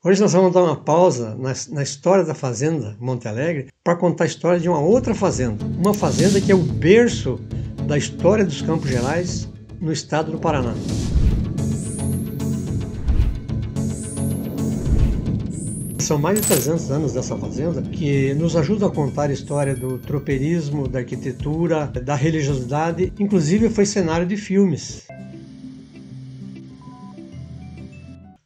Hoje nós vamos dar uma pausa na história da Fazenda Monte Alegre para contar a história de uma outra fazenda. Uma fazenda que é o berço da história dos Campos Gerais no estado do Paraná. São mais de 300 anos dessa fazenda que nos ajudam a contar a história do tropeirismo, da arquitetura, da religiosidade, inclusive foi cenário de filmes.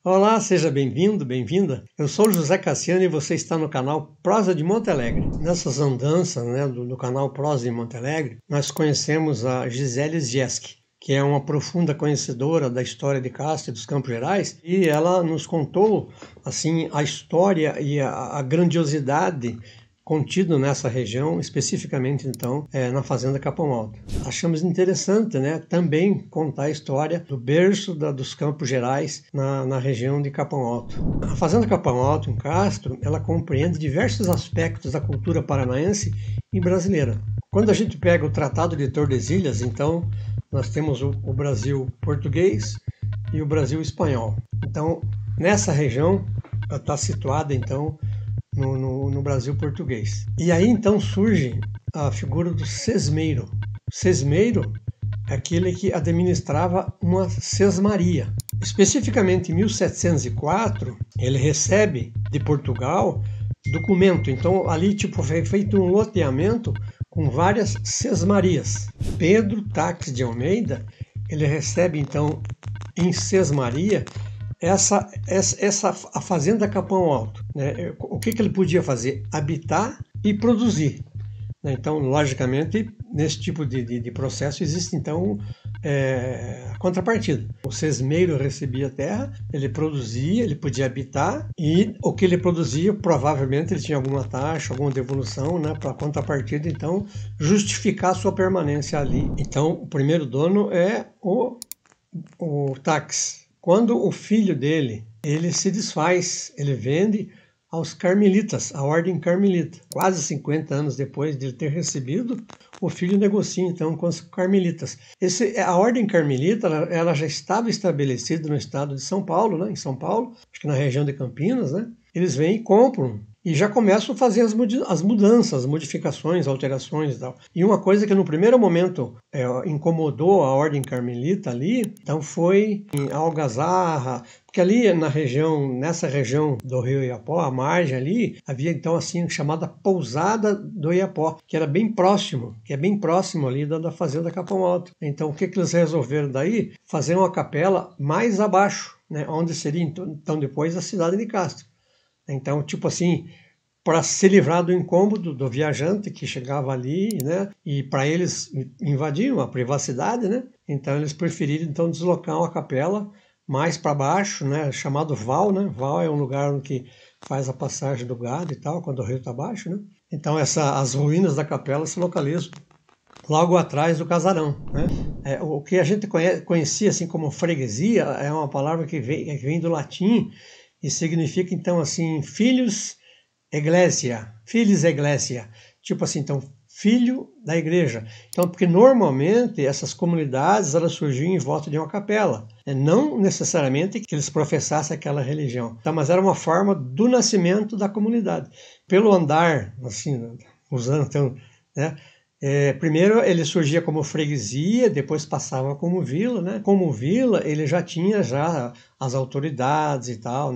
Olá, seja bem-vindo, bem-vinda. Eu sou o José Cassiano e você está no canal Prosa de Monte Alegre. Nessas andanças do canal Prosa de Monte Alegre, nós conhecemos a Gisele Zieski, que é uma profunda conhecedora da história de Castro e dos Campos Gerais, e ela nos contou assim a história e a grandiosidade contido nessa região, especificamente então na Fazenda Capão Alto. Achamos interessante, também contar a história do berço dos Campos Gerais na região de Capão Alto. A Fazenda Capão Alto, em Castro, ela compreende diversos aspectos da cultura paranaense e brasileira. Quando a gente pega o Tratado de Tordesilhas, então, nós temos o Brasil português e o Brasil espanhol. Então, nessa região, ela está situada, então, no Brasil português. E aí então surge a figura do sesmeiro. O sesmeiro é aquele que administrava uma sesmaria. Especificamente em 1704, ele recebe de Portugal documento. Então ali foi feito um loteamento com várias sesmarias. Pedro Taques de Almeida, ele recebe então em sesmaria a fazenda Capão Alto. O que ele podia fazer? Habitar e produzir. Então, logicamente, nesse tipo de processo existe então a contrapartida. O sesmeiro recebia terra, ele produzia, ele podia habitar, e o que ele produzia, provavelmente ele tinha alguma taxa, alguma devolução, para a contrapartida, então, justificar a sua permanência ali. Então, o primeiro dono é o Taques. Quando o filho dele, ele se desfaz, ele vende aos carmelitas, a ordem carmelita. Quase 50 anos depois de ele ter recebido, o filho negocia então com os carmelitas. A ordem carmelita, ela já estava estabelecida no estado de São Paulo, em São Paulo, acho que na região de Campinas, Eles vêm e compram e já começam a fazer as mudanças, as modificações, alterações e tal. E uma coisa que no primeiro momento incomodou a ordem carmelita ali, então foi em Algazarra, porque ali nessa região do rio Iapó, a margem ali, havia então assim chamada Pousada do Iapó, que é bem próximo ali da Fazenda Capão Alto. Então o que eles resolveram daí? Fazer uma capela mais abaixo, onde seria então depois a cidade de Castro. Então, para se livrar do incômodo do viajante que chegava ali, e para eles invadiam a privacidade, então eles preferiram então deslocar uma capela mais para baixo, chamado Val, Val é um lugar onde faz a passagem do gado e tal, quando o rio está baixo, Então as ruínas da capela se localizam logo atrás do casarão, O que a gente conhecia assim como freguesia é uma palavra que vem do latim e significa então assim filhos ecclesia, então filho da igreja. Então, porque normalmente essas comunidades elas surgiam em volta de uma capela, não necessariamente que eles professassem aquela religião, mas era uma forma do nascimento da comunidade. Pelo andar, assim, usando então, primeiro ele surgia como freguesia, depois passava como vila, Como vila ele já tinha as autoridades e tal,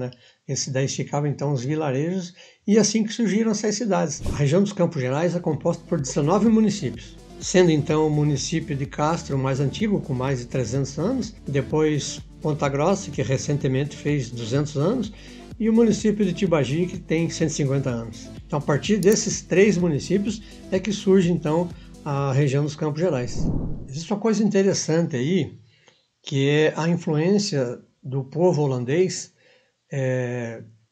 daí ficavam então os vilarejos, e assim que surgiram essas cidades. A região dos Campos Gerais é composta por 19 municípios, sendo então o município de Castro o mais antigo, com mais de 300 anos, depois Ponta Grossa, que recentemente fez 200 anos, e o município de Tibagi, que tem 150 anos. Então, a partir desses 3 municípios é que surge então a região dos Campos Gerais. Existe uma coisa interessante aí, que é a influência do povo holandês.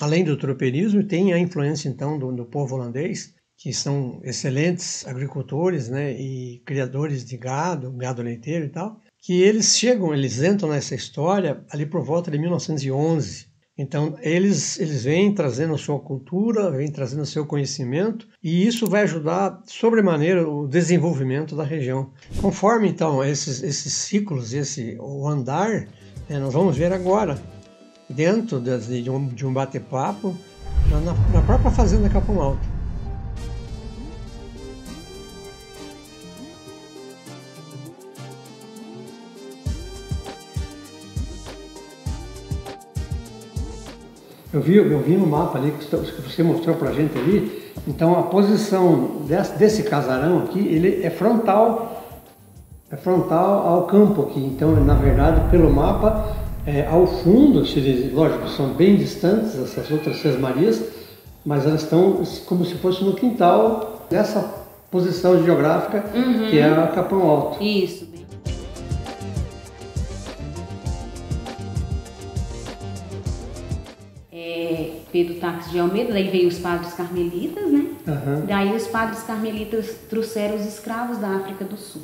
Além do tropeirismo, tem a influência então do povo holandês, que são excelentes agricultores, e criadores de gado leiteiro e tal, que eles entram nessa história ali por volta de 1911. Então eles vêm trazendo a sua cultura, vêm trazendo o seu conhecimento, e isso vai ajudar sobremaneira o desenvolvimento da região. Conforme então esses ciclos, o andar, nós vamos ver agora dentro de um bate-papo na própria fazenda Capão Alto. Eu vi no mapa ali que você mostrou para a gente ali. Então a posição desse casarão aqui, ele é frontal ao campo aqui. Então, na verdade, pelo mapa, ao fundo, lógico, são bem distantes essas outras sesmarias, mas elas estão como se fosse no quintal dessa posição geográfica, que é a Capão Alto. Isso. Pedro Taques de Almeida, daí veio os padres carmelitas, né? Daí os padres carmelitas trouxeram os escravos da África do Sul.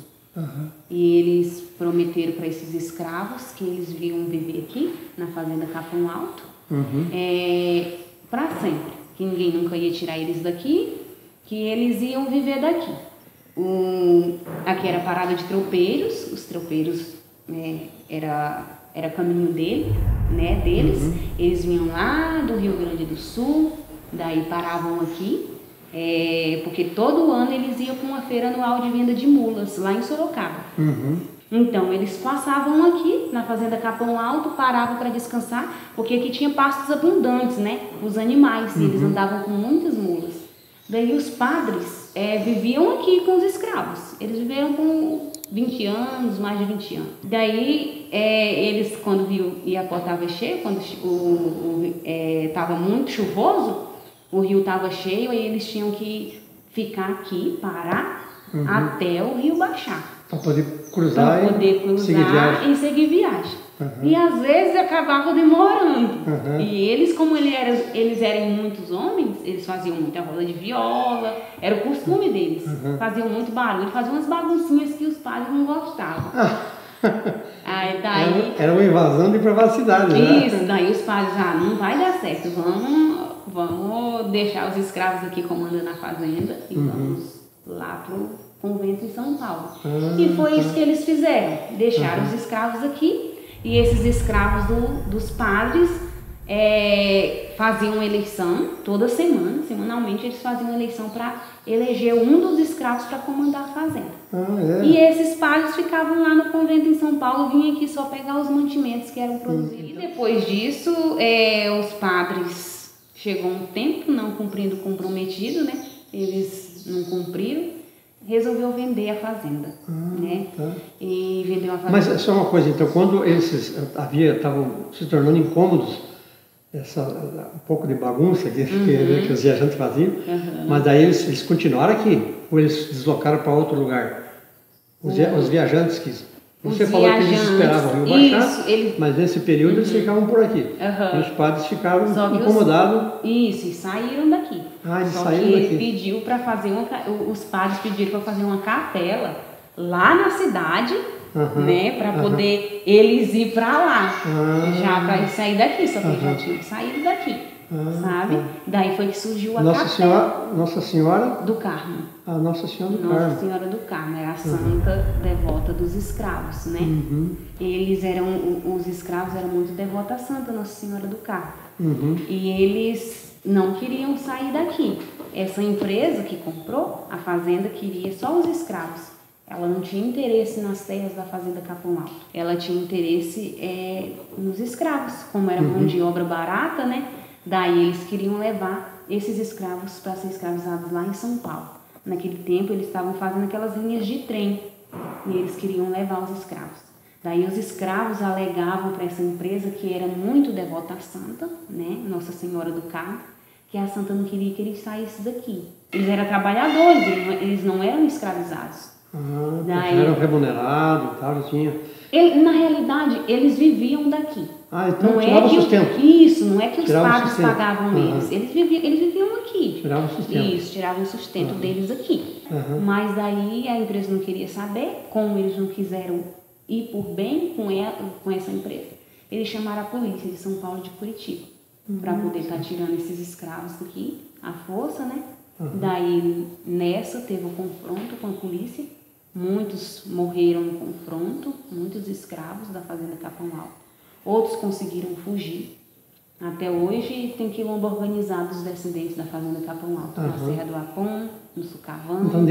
E eles prometeram para esses escravos que eles iam viver aqui, na fazenda Capão Alto, para sempre. Que ninguém nunca ia tirar eles daqui, que eles iam viver daqui. Aqui era parada de tropeiros, os tropeiros era caminho deles. Eles vinham lá do Rio Grande do Sul, daí paravam aqui, porque todo ano eles iam para uma feira anual de venda de mulas, lá em Sorocaba. Então, eles passavam aqui na fazenda Capão Alto, paravam para descansar, porque aqui tinha pastos abundantes, né, os animais, e eles andavam com muitas mulas. Daí os padres viviam aqui com os escravos, eles viveram com 20 anos, mais de 20 anos. Daí, eles, quando o rio Iapó estava cheio, quando estava muito chuvoso, o rio estava cheio, aí eles tinham que ficar aqui, parar, até o rio baixar. Para poder cruzar e seguir viagem. E às vezes acabava demorando. E eles, como eles eram muitos homens, eles faziam muita roda de viola, era o costume deles. Faziam muito barulho, faziam umas baguncinhas que os padres não gostavam. Aí, daí, era uma invasão de privacidade, né? Isso, daí os padres, não vai dar certo, vamos deixar os escravos aqui comandando a fazenda e vamos lá pro convento em São Paulo. E foi isso que eles fizeram, deixaram os escravos aqui, e esses escravos dos padres faziam eleição toda semana, semanalmente eles faziam eleição para eleger um dos escravos para comandar a fazenda. E esses padres ficavam lá no convento em São Paulo, vinham aqui só pegar os mantimentos que eram produzidos. E depois disso, os padres, chegou um tempo não cumprindo o comprometido, né? Eles não cumpriram, resolveu vender a fazenda, né? E vendeu a fazenda. Mas só uma coisa, então, quando esses estavam se tornando incômodos, um pouco de bagunça que os viajantes faziam, mas daí eles continuaram aqui, ou eles se deslocaram para outro lugar? Os viajantes que... Você falou que eles esperavam o rio baixar, mas nesse período eles ficavam por aqui. E os padres ficaram incomodados. Isso, e saíram daqui. Eles saíram daqui. Ele pediu para fazer os padres pediram para fazer uma capela lá na cidade, né, para poder eles ir para lá, já para eles sair daqui, só que eles já tinham saído daqui, sabe? Daí foi que surgiu a capela. Nossa Senhora do Carmo. A Nossa Senhora do Carmo. Nossa Senhora do Carmo, era a santa devota dos escravos, né? Os escravos eram muito devotos à santa Nossa Senhora do Carmo. E eles não queriam sair daqui. Essa empresa que comprou a fazenda queria só os escravos. Ela não tinha interesse nas terras da fazenda Capão Alto. Ela tinha interesse nos escravos. Como era mão de obra barata, né? Daí eles queriam levar esses escravos para ser escravizados lá em São Paulo. Naquele tempo eles estavam fazendo aquelas linhas de trem e eles queriam levar os escravos. Daí os escravos alegavam para essa empresa que era muito devota à santa, né? Nossa Senhora do Carmo, que a santa não queria que eles saíssem daqui. Eles eram trabalhadores, eles não eram escravizados. Daí, eram remunerados e tal, tinha... Na realidade, eles viviam daqui. Então não tirava sustento. Isso, não é que os padres pagavam eles. Eles viviam aqui. Tiravam sustento. Isso, tiravam o sustento deles aqui. Mas daí a empresa não queria saber, como eles não quiseram ir por bem com essa empresa. Eles chamaram a polícia de São Paulo de Curitiba para poder estar tirando esses escravos daqui, à força, né? Daí nessa teve um confronto com a polícia. Muitos morreram no confronto, muitos escravos da fazenda Capão Alto. Outros conseguiram fugir, Até hoje tem quilombo organizado dos descendentes da fazenda Capão Alto, na Serra do Apom, no Sucavão. Então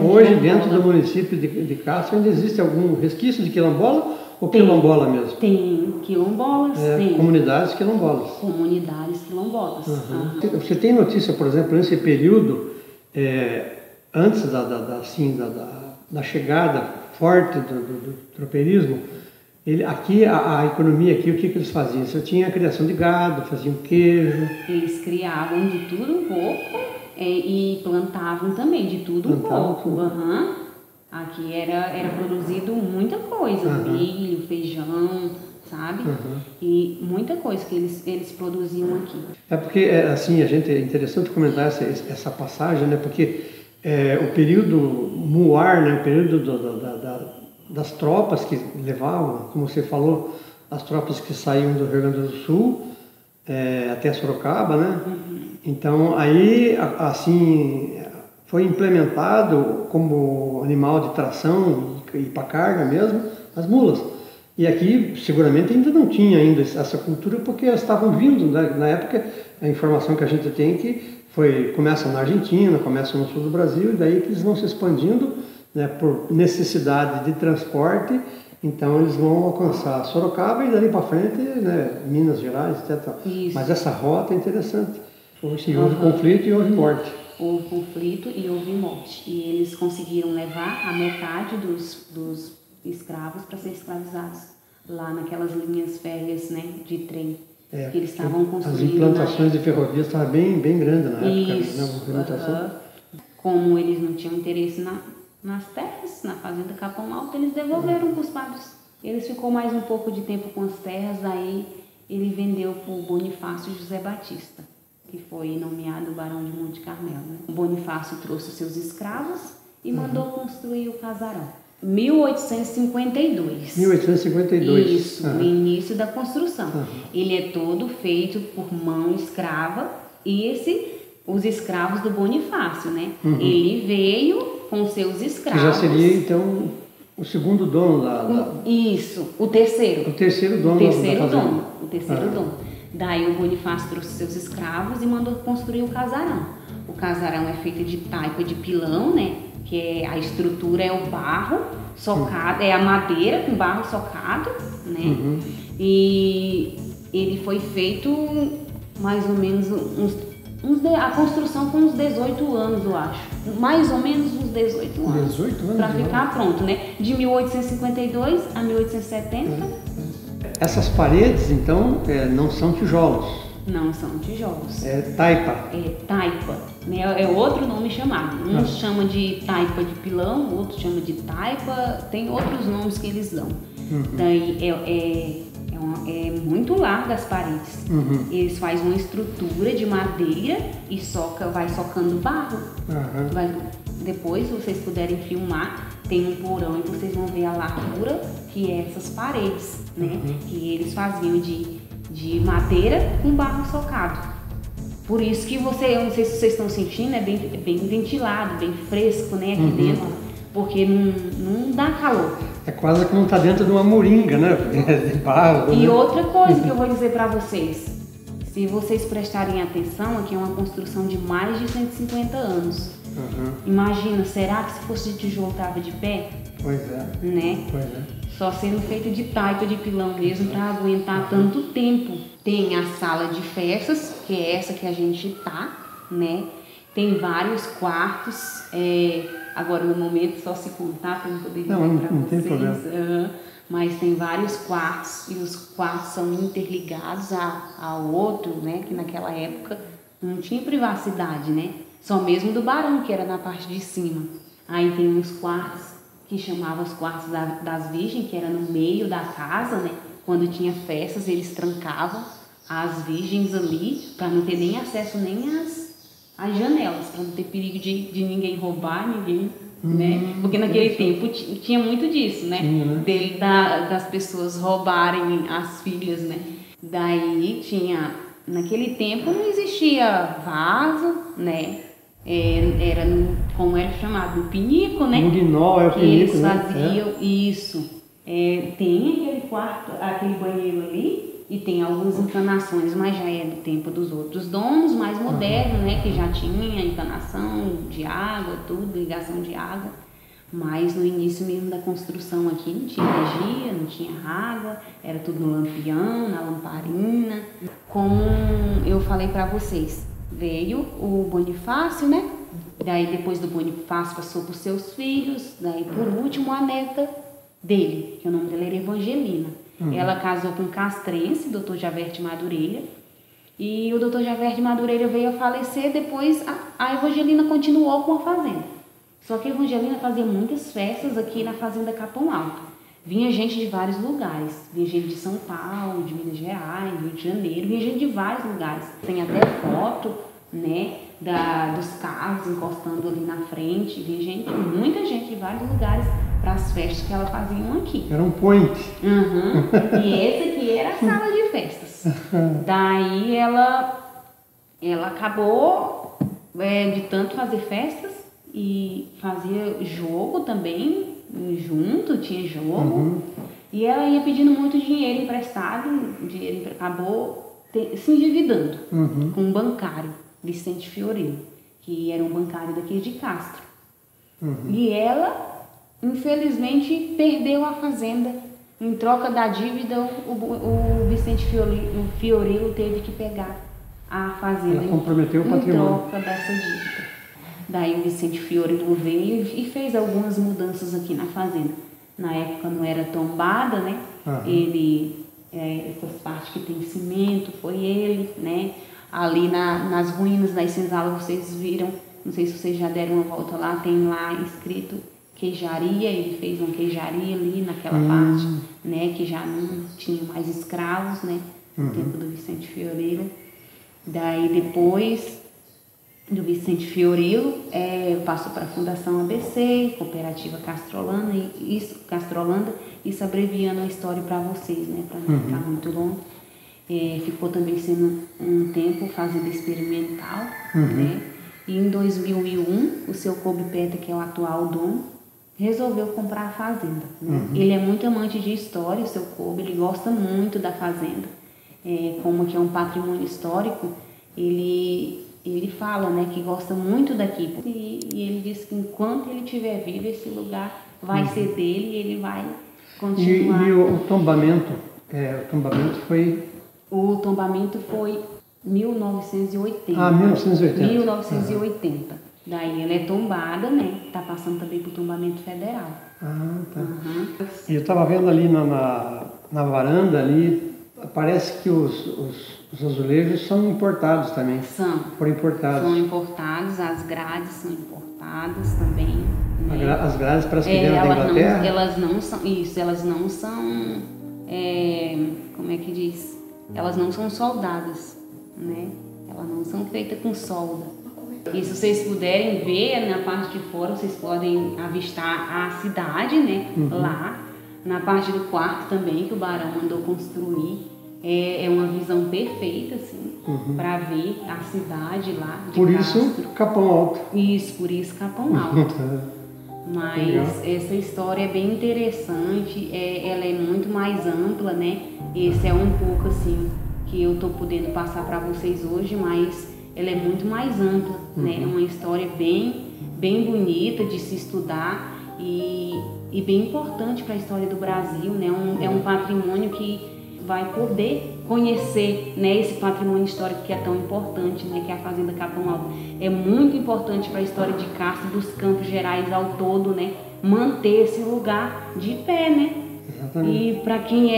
hoje dentro do município de Castro ainda existe algum resquício de quilombola ou quilombola mesmo? Tem quilombolas, tem. Comunidades quilombolas. Comunidades quilombolas. Você tem notícia, por exemplo, nesse período, antes da chegada forte do tropeirismo, a economia aqui, o que eles faziam? Você tinha a criação de gado, faziam queijo. Eles criavam de tudo um pouco e plantavam também de tudo um pouco. Aqui era produzido muita coisa, milho, feijão, sabe? E muita coisa que eles produziam aqui. É porque, assim, é interessante comentar essa passagem, né? Porque o período muar, né? O período das tropas que levavam, como você falou, as tropas que saíam do Rio Grande do Sul até Sorocaba, né? Então, aí, assim, foi implementado como animal de tração e para carga mesmo, as mulas. E aqui, seguramente, ainda não tinha ainda essa cultura, porque elas estavam vindo, né? Na época, a informação que a gente tem que começa na Argentina, começa no sul do Brasil, e daí que eles vão se expandindo, né, por necessidade de transporte, então eles vão alcançar Sorocaba e dali para frente, né, Minas Gerais, etc. Isso. Mas essa rota é interessante. Houve conflito e houve morte. Houve conflito e houve morte. E eles conseguiram levar a metade dos escravos para ser escravizados lá naquelas linhas férreas, né, de trem que eles estavam construindo. As implantações de ferrovias estavam bem grandes na época. Isso. Né, como eles não tinham interesse nas terras, na fazenda Capão Alto, eles devolveram para os padres. Eles ficou mais um pouco de tempo com as terras, aí ele vendeu para o Bonifácio José Batista, que foi nomeado Barão de Monte Carmelo. Né? O Bonifácio trouxe seus escravos e mandou construir o casarão. 1852. 1852. Isso, o início da construção. Ele é todo feito por mão escrava e os escravos do Bonifácio, né? Ele veio com seus escravos. Que já seria, então, o segundo dono Isso, o terceiro. O terceiro dono da fazenda. O terceiro dono. Daí o Bonifácio trouxe seus escravos e mandou construir o casarão. O casarão é feito de taipa de pilão, né? Que a estrutura é o barro socado, é a madeira com barro socado, né? E ele foi feito mais ou menos a construção com uns 18 anos, eu acho. Mais ou menos uns 18 anos. 18 anos? Para ficar pronto, né? De 1852 a 1870. Essas paredes, então, não são tijolos? Não são tijolos. É taipa? É taipa, né? É outro nome chamado. Uns chamam de taipa de pilão, outros chamam de taipa, tem outros nomes que eles dão. Daí é muito larga as paredes. Eles fazem uma estrutura de madeira e vai socando barro. Depois, se vocês puderem filmar, tem um porão e vocês vão ver a largura que é essas paredes, né? Que eles faziam de madeira com barro socado. Por isso que eu não sei se vocês estão sentindo, é bem ventilado, bem fresco, né, aqui dentro, porque não dá calor. É quase como estar dentro de uma moringa, né, de barro. E outra coisa que eu vou dizer para vocês, se vocês prestarem atenção, aqui é uma construção de mais de 150 anos. Imagina, será que se fosse de tijolo estava de pé? Pois é. Né? Pois é. Só sendo feito de taipa de pilão mesmo para aguentar tanto tempo. Tem a sala de festas, que é essa que a gente tá, né? Tem vários quartos. Agora no momento só se contar para não poder dizer para vocês. Não tem problema. Mas tem vários quartos e os quartos são interligados ao outro, né? Que naquela época não tinha privacidade, né? Só mesmo do barão, que era na parte de cima. Aí tem uns quartos que chamavam os quartos das virgens, que era no meio da casa, né? Quando tinha festas, eles trancavam as virgens ali para não ter nem acesso nem às janelas, para não ter perigo de ninguém roubar, né? Porque naquele tempo tinha muito disso, né? Das pessoas roubarem as filhas, né? Daí naquele tempo não existia vaso, né? Era como era chamado, no pinico, né? No guinó, é o pinico, eles faziam isso. Tem aquele quarto, aquele banheiro ali, e tem algumas encanações, mas já é do tempo dos outros donos, mais moderno, né? Que já tinha encanação de água, tudo, ligação de água. Mas no início mesmo da construção aqui não tinha energia, não tinha água, era tudo no lampião, na lamparina. Como eu falei para vocês, veio o Bonifácio, né? Daí depois do Bonifácio passou para os seus filhos, daí por último a neta dele, que o nome dela era Evangelina. Ela casou com um castrense, Dr. Javerte Madureira, e o Dr. Javerte Madureira veio a falecer, depois a Evangelina continuou com a fazenda. Só que a Evangelina fazia muitas festas aqui na fazenda Capão Alto. Vinha gente de vários lugares, vinha gente de São Paulo, de Minas Gerais, Rio de Janeiro, vinha gente de vários lugares. Tem até foto, né, dos carros encostando ali na frente, vinha gente, muita gente de vários lugares para as festas que ela fazia aqui. Era um point. E esse aqui era a sala de festas. Daí ela acabou de tanto fazer festas e fazia jogo também, junto, tinha jogo. E ela ia pedindo muito dinheiro emprestado, acabou se endividando com um bancário, Vicente Fiorello, que era um bancário daqui de Castro. E ela, infelizmente, perdeu a fazenda. Em troca da dívida, o Vicente Fiorello teve que pegar a fazenda. Ela comprometeu o patrimônio. Em troca dessa dívida. Daí o Vicente Fiorello veio e fez algumas mudanças aqui na fazenda. Na época não era tombada, né? Essas partes que tem cimento, foi ele, né? Ali nas ruínas das senzalas vocês viram, não sei se vocês já deram uma volta lá, tem lá escrito queijaria, ele fez uma queijaria ali naquela parte, né? Que já não tinha mais escravos, né? No tempo do Vicente Fiorello. Daí depois do Vicente Fiorello, passou para a Fundação ABC, Cooperativa Castrolanda, isso abreviando a história para vocês, né, para não ficar muito longo. Ficou também sendo um tempo fazenda experimental, né, e em 2001, o seu Kobe Peta, que é o atual dono, resolveu comprar a fazenda. Né? Ele é muito amante de história, o seu Kobe, ele gosta muito da fazenda. Como que é um patrimônio histórico, ele fala, né, que gosta muito daqui. E ele disse que enquanto ele estiver vivo, esse lugar vai ser dele e ele vai continuar. E o tombamento? O tombamento foi... O tombamento foi 1980. 1980. 1980. Daí ela é tombada, né? Tá passando também pro tombamento federal. Tá. E eu estava vendo ali na varanda ali, parece que os azulejos são importados também. Foram importados. São importados, as grades são importadas também. Né? As grades parece que vieram da Inglaterra? Elas não são, como é que diz? Elas não são soldadas, né? Elas não são feitas com solda. E se vocês puderem ver na parte de fora, vocês podem avistar a cidade, né? Lá, na parte do quarto também, que o Barão mandou construir. É uma visão perfeita, assim, para ver a cidade lá de Por Castro. isso, Capão Alto. Isso, por isso Capão Alto. Mas essa história é bem interessante, ela é muito mais ampla, né? Esse é um pouco, assim, que eu tô podendo passar para vocês hoje, mas ela é muito mais ampla, né? É uma história bem bonita de se estudar e bem importante para a história do Brasil, né? É um patrimônio que vai poder conhecer, né, esse patrimônio histórico que é tão importante, né, que é a Fazenda Capão Alto. É muito importante para a história de Castro, dos Campos Gerais ao todo, né, manter esse lugar de pé, né? Exatamente. E para quem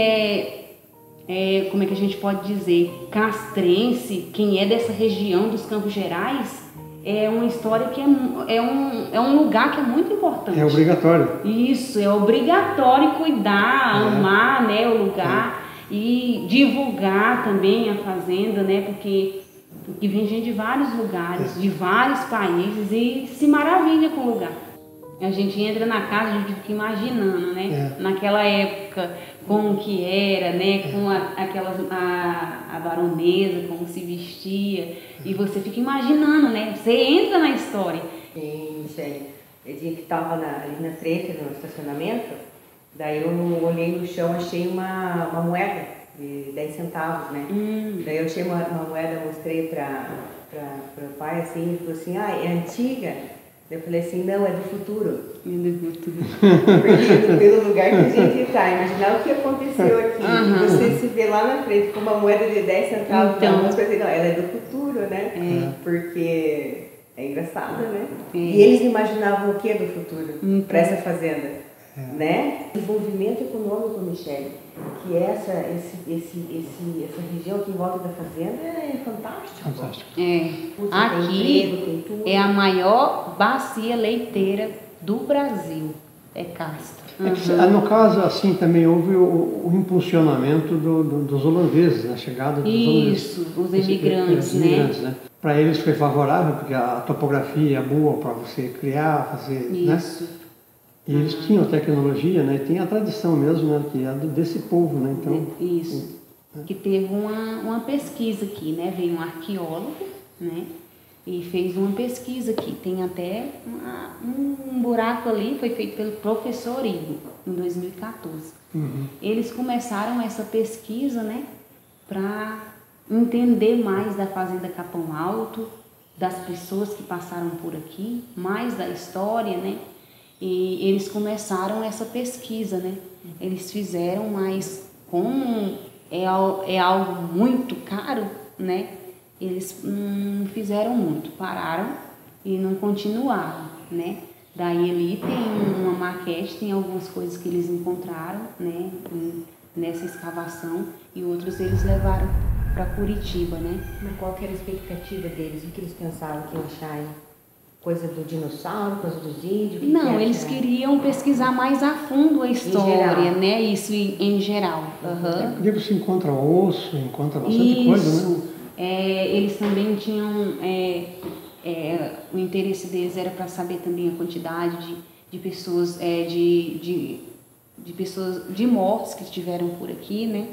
como é que a gente pode dizer, castrense, quem é dessa região dos Campos Gerais, é uma história que é um lugar que é muito importante. É obrigatório. Isso, é obrigatório cuidar, amar, né, o lugar. E divulgar também a fazenda, né? Porque vem gente de vários lugares, de vários países e se maravilha com o lugar. A gente entra na casa, a gente fica imaginando, né? Naquela época, como que era, né? Com a baronesa, como se vestia. E você fica imaginando, né? Você entra na história. Sim, Michele. Eu dia que estava ali na frente, no estacionamento, daí eu olhei no chão, achei uma moeda de 10 centavos, né? Daí eu achei uma moeda, mostrei para o pai, assim, ele falou assim, é antiga? Eu falei assim, não, é do futuro. Porque pelo lugar que a gente está, imaginar o que aconteceu aqui. E você se vê lá na frente com uma moeda de 10 centavos, então, não, ela é do futuro, né? Porque é engraçado, né? E eles imaginavam o que do futuro para essa fazenda? Né? Desenvolvimento econômico, Michele, que essa região aqui em volta da fazenda é fantástico. Aqui tem tudo. É a maior bacia leiteira do Brasil, é Castro. No caso, assim, também houve o impulsionamento dos holandeses, a chegada dos holandeses. Isso, os imigrantes, né? Para eles foi favorável, porque a topografia é boa para você criar, fazer, isso. Né? E eles tinham tecnologia, né? E tem a tradição mesmo, né? Que é desse povo, né? Então, isso. Que teve uma pesquisa aqui, né? Veio um arqueólogo, né? E fez uma pesquisa aqui. Tem até um buraco ali, foi feito pelo professor Igor, em 2014. Eles começaram essa pesquisa, né? Para entender mais da Fazenda Capão Alto, das pessoas que passaram por aqui, mais da história, né? E eles começaram essa pesquisa, né? Eles fizeram, mas como é algo muito caro, né? Eles não fizeram muito, pararam e não continuaram, né? Daí ali tem uma maquete, tem algumas coisas que eles encontraram, né? Nessa escavação, e outros eles levaram para Curitiba, né? Mas qual que era a expectativa deles? O que eles pensavam que iam achar aí? Coisa do dinossauro, coisa dos índios? Não, eles queriam pesquisar mais a fundo a história, né? Isso em geral. Porque você encontra osso, encontra bastante coisa, né? Eles também tinham... o interesse deles era para saber também a quantidade de pessoas, de pessoas, de mortos que estiveram por aqui, né?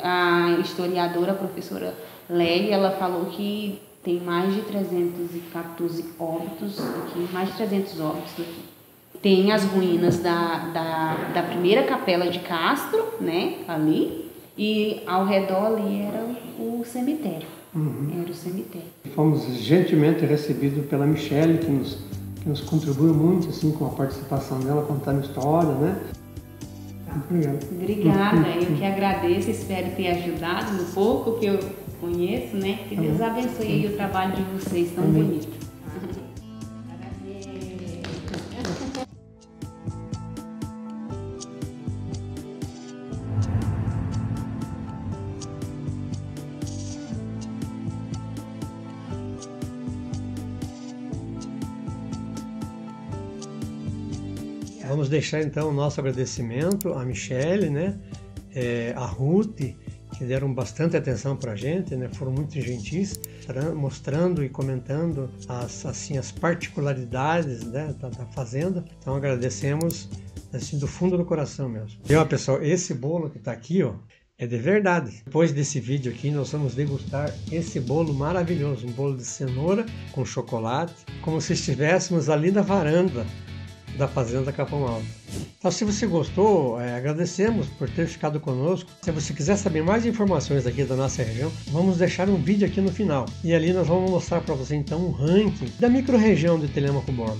A historiadora, a professora Leia, ela falou que tem mais de 314 óbitos aqui, mais de 300 óbitos aqui. Tem as ruínas da primeira capela de Castro, né, ali, e ao redor ali era o cemitério. Era o cemitério. Fomos gentilmente recebidos pela Michele, que nos contribuiu muito assim, com a participação dela, contando história, né? Obrigada, eu que agradeço, espero ter ajudado no pouco que eu conheço, né? Que Deus abençoe o trabalho de vocês, tão bonito. Vamos deixar então o nosso agradecimento à Michele, né? A Ruth, que deram bastante atenção para a gente, né? Foram muito gentis, mostrando e comentando as particularidades, né? da fazenda. Então agradecemos assim, do fundo do coração mesmo. E ó, pessoal, esse bolo que está aqui, ó, é de verdade. Depois desse vídeo aqui, nós vamos degustar esse bolo maravilhoso, um bolo de cenoura com chocolate, como se estivéssemos ali na varanda da Fazenda Capão Alto. Então, se você gostou, agradecemos por ter ficado conosco. Se você quiser saber mais informações aqui da nossa região, vamos deixar um vídeo aqui no final. E ali nós vamos mostrar para você então um ranking da micro-região de Telêmaco Borba.